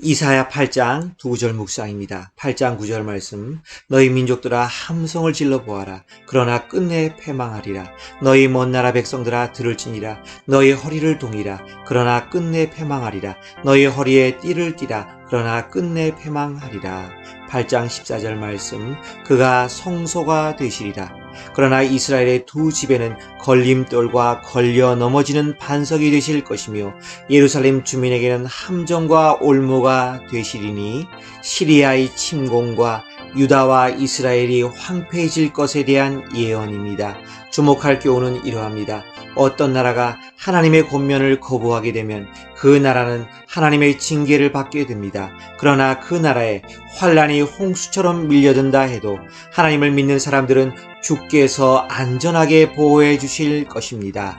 이사야 8장 2절 묵상입니다. 8장 9절 말씀. 너희 민족들아 함성을 질러 보아라. 그러나 끝내 패망하리라. 너희 먼 나라 백성들아 들을지니라. 너희 허리를 동이라. 그러나 끝내 패망하리라. 너희 허리에 띠를 띠라. 그러나 끝내 패망하리라. 8장 14절 말씀. 그가 성소가 되시리라. 그러나 이스라엘의 두 집에는 걸림돌과 걸려 넘어지는 반석이 되실 것이며 예루살렘 주민에게는 함정과 올무가 되시리니 시리아의 침공과 유다와 이스라엘이 황폐해질 것에 대한 예언입니다. 주목할 교훈은 이러합니다. 어떤 나라가 하나님의 권면을 거부하게 되면 그 나라는 하나님의 징계를 받게 됩니다. 그러나 그 나라에 환란이 홍수처럼 밀려든다 해도 하나님을 믿는 사람들은 주께서 안전하게 보호해 주실 것입니다.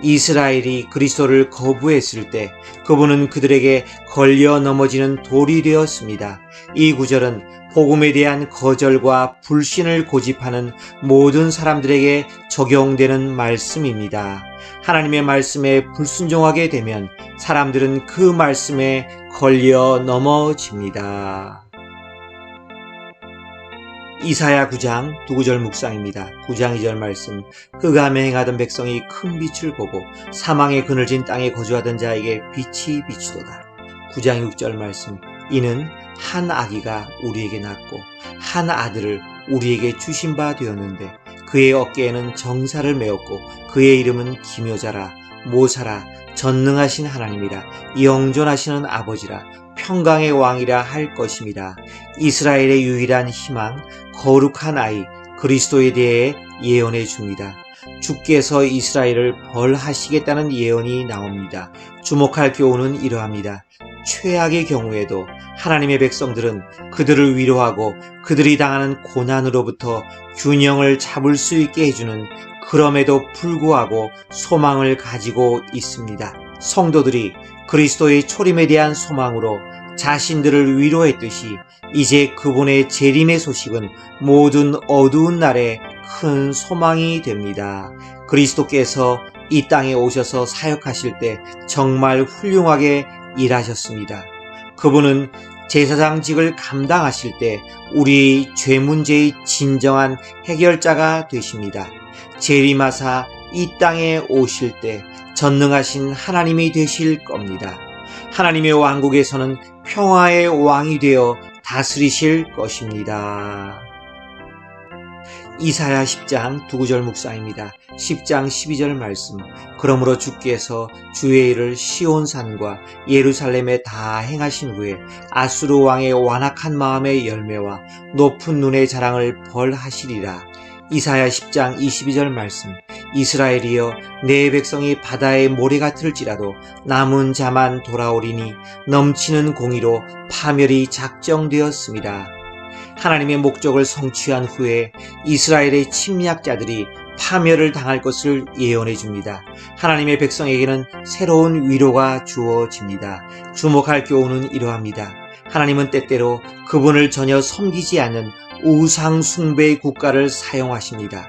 이스라엘이 그리스도를 거부했을 때 그분은 그들에게 걸려 넘어지는 돌이 되었습니다. 이 구절은 복음에 대한 거절과 불신을 고집하는 모든 사람들에게 적용되는 말씀입니다. 하나님의 말씀에 불순종하게 되면 사람들은 그 말씀에 걸려 넘어집니다. 이사야 9장 9절 묵상입니다. 9장 2절 말씀. 그가 맹행하던 백성이 큰 빛을 보고 사망의 그늘진 땅에 거주하던 자에게 빛이 비추도다. 9장 6절 말씀. 이는 한 아기가 우리에게 낳고 한 아들을 우리에게 주신 바 되었는데 그의 어깨에는 정사를 메었고 그의 이름은 기묘자라 모사라 전능하신 하나님이라 영존하시는 아버지라 평강의 왕이라 할 것입니다. 이스라엘의 유일한 희망, 거룩한 아이 그리스도에 대해 예언해 줍니다. 주께서 이스라엘을 벌하시겠다는 예언이 나옵니다. 주목할 교훈은 이러합니다. 최악의 경우에도 하나님의 백성들은 그들을 위로하고 그들이 당하는 고난으로부터 균형을 잡을 수 있게 해주는 그럼에도 불구하고 소망을 가지고 있습니다. 성도들이 그리스도의 초림에 대한 소망으로 자신들을 위로했듯이 이제 그분의 재림의 소식은 모든 어두운 날에 큰 소망이 됩니다. 그리스도께서 이 땅에 오셔서 사역하실 때 정말 훌륭하게 일하셨습니다. 그분은 제사장직을 감당하실 때 우리의 죄 문제의 진정한 해결자가 되십니다. 재림하사 이 땅에 오실 때 전능하신 하나님이 되실 겁니다. 하나님의 왕국에서는 평화의 왕이 되어 다스리실 것입니다. 이사야 10장 9절 묵상입니다. 10장 12절 말씀. 그러므로 주께서 주의 일을 시온산과 예루살렘에 다 행하신 후에 아수르 왕의 완악한 마음의 열매와 높은 눈의 자랑을 벌하시리라. 이사야 10장 22절 말씀. 이스라엘이여 내 백성이 바다의 모래 같을지라도 남은 자만 돌아오리니 넘치는 공의로 파멸이 작정되었습니다. 하나님의 목적을 성취한 후에 이스라엘의 침략자들이 파멸을 당할 것을 예언해 줍니다. 하나님의 백성에게는 새로운 위로가 주어집니다. 주목할 교훈은 이러합니다. 하나님은 때때로 그분을 전혀 섬기지 않는 우상 숭배의 국가를 사용하십니다.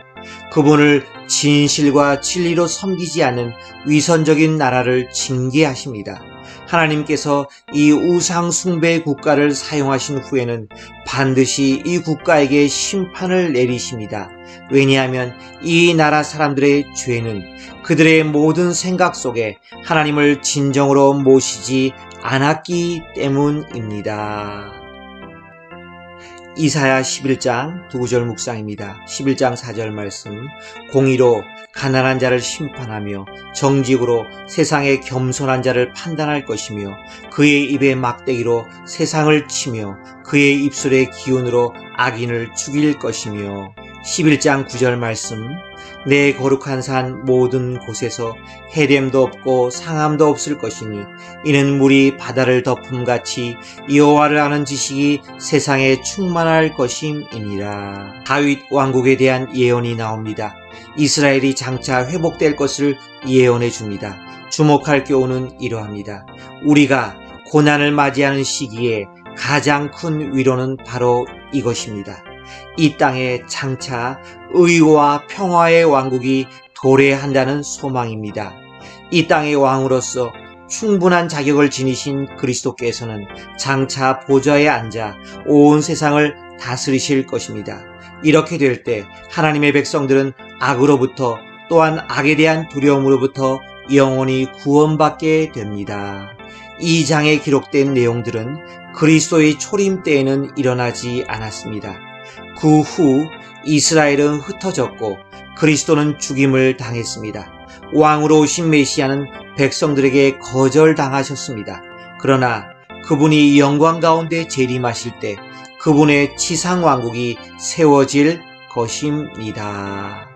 그분을 진실과 진리로 섬기지 않는 위선적인 나라를 징계하십니다. 하나님께서 이 우상 숭배의 국가를 사용하신 후에는 반드시 이 국가에게 심판을 내리십니다. 왜냐하면 이 나라 사람들의 죄는 그들의 모든 생각 속에 하나님을 진정으로 모시지 않았기 때문입니다. 이사야 11장 9절 묵상입니다. 11장 4절 말씀. 공의로 가난한 자를 심판하며 정직으로 세상의 겸손한 자를 판단할 것이며 그의 입의 막대기로 세상을 치며 그의 입술의 기운으로 악인을 죽일 것이며 11장 9절 말씀. 내 거룩한 산 모든 곳에서 해됨도 없고 상함도 없을 것이니 이는 물이 바다를 덮음같이 여호와를 아는 지식이 세상에 충만할 것임이니라. 다윗 왕국에 대한 예언이 나옵니다. 이스라엘이 장차 회복될 것을 예언해 줍니다. 주목할 교훈은 이러합니다. 우리가 고난을 맞이하는 시기에 가장 큰 위로는 바로 이것입니다. 이 땅에 장차 의와 평화의 왕국이 도래한다는 소망입니다. 이 땅의 왕으로서 충분한 자격을 지니신 그리스도께서는 장차 보좌에 앉아 온 세상을 다스리실 것입니다. 이렇게 될 때 하나님의 백성들은 악으로부터 또한 악에 대한 두려움으로부터 영원히 구원받게 됩니다. 이 장에 기록된 내용들은 그리스도의 초림 때에는 일어나지 않았습니다. 그 후 이스라엘은 흩어졌고 그리스도는 죽임을 당했습니다. 왕으로 오신 메시아는 백성들에게 거절당하셨습니다. 그러나 그분이 영광 가운데 재림하실 때 그분의 지상 왕국이 세워질 것입니다.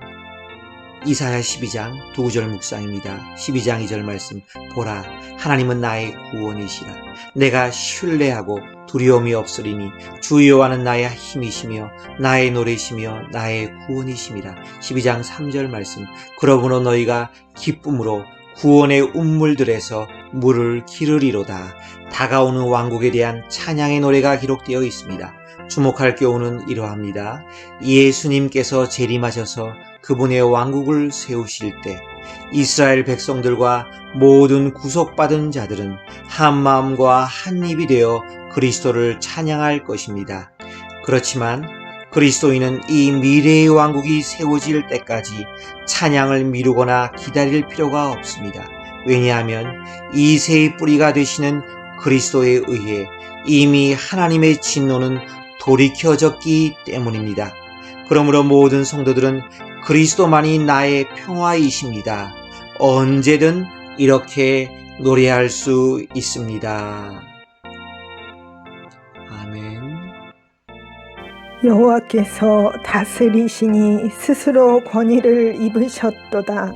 이사야 12장 두 구절 묵상입니다. 12장 2절 말씀. 보라, 하나님은 나의 구원이시라. 내가 신뢰하고 두려움이 없으리니 주 여호와는 나의 힘이시며 나의 노래시며 나의 구원이심이라. 12장 3절 말씀. 그러므로 너희가 기쁨으로 구원의 운물들에서 물을 기르리로다. 다가오는 왕국에 대한 찬양의 노래가 기록되어 있습니다. 주목할 교훈은 이러합니다. 예수님께서 재림하셔서 그분의 왕국을 세우실 때 이스라엘 백성들과 모든 구속받은 자들은 한 마음과 한 입이 되어 그리스도를 찬양할 것입니다. 그렇지만 그리스도인은 이 미래의 왕국이 세워질 때까지 찬양을 미루거나 기다릴 필요가 없습니다. 왜냐하면 이 새의 뿌리가 되시는 그리스도에 의해 이미 하나님의 진노는 돌이켜졌기 때문입니다. 그러므로 모든 성도들은 그리스도만이 나의 평화이십니다. 언제든 이렇게 노래할 수 있습니다. 아멘. 여호와께서 다스리시니 스스로 권위를 입으셨도다.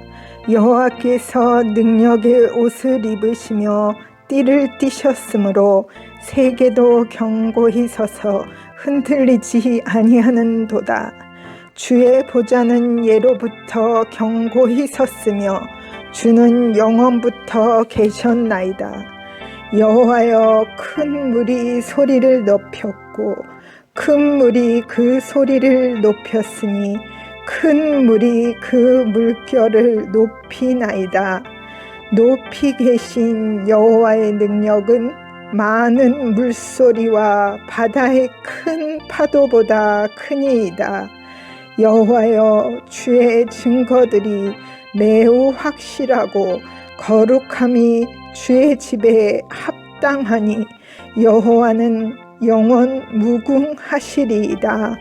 여호와께서 능력의 옷을 입으시며 띠를 띠셨으므로 세계도 견고히 서서 흔들리지 아니하는도다. 주의 보좌는 예로부터 견고히 섰으며 주는 영원부터 계셨나이다. 여호와여, 큰 물이 소리를 높였고 큰 물이 그 소리를 높였으니 큰 물이 그 물결을 높이나이다. 높이 계신 여호와의 능력은 많은 물소리와 바다의 큰 파도보다 크니이다. 여호와여, 주의 증거들이 매우 확실하고 거룩함이 주의 집에 합당하니 여호와는 영원 무궁하시리이다.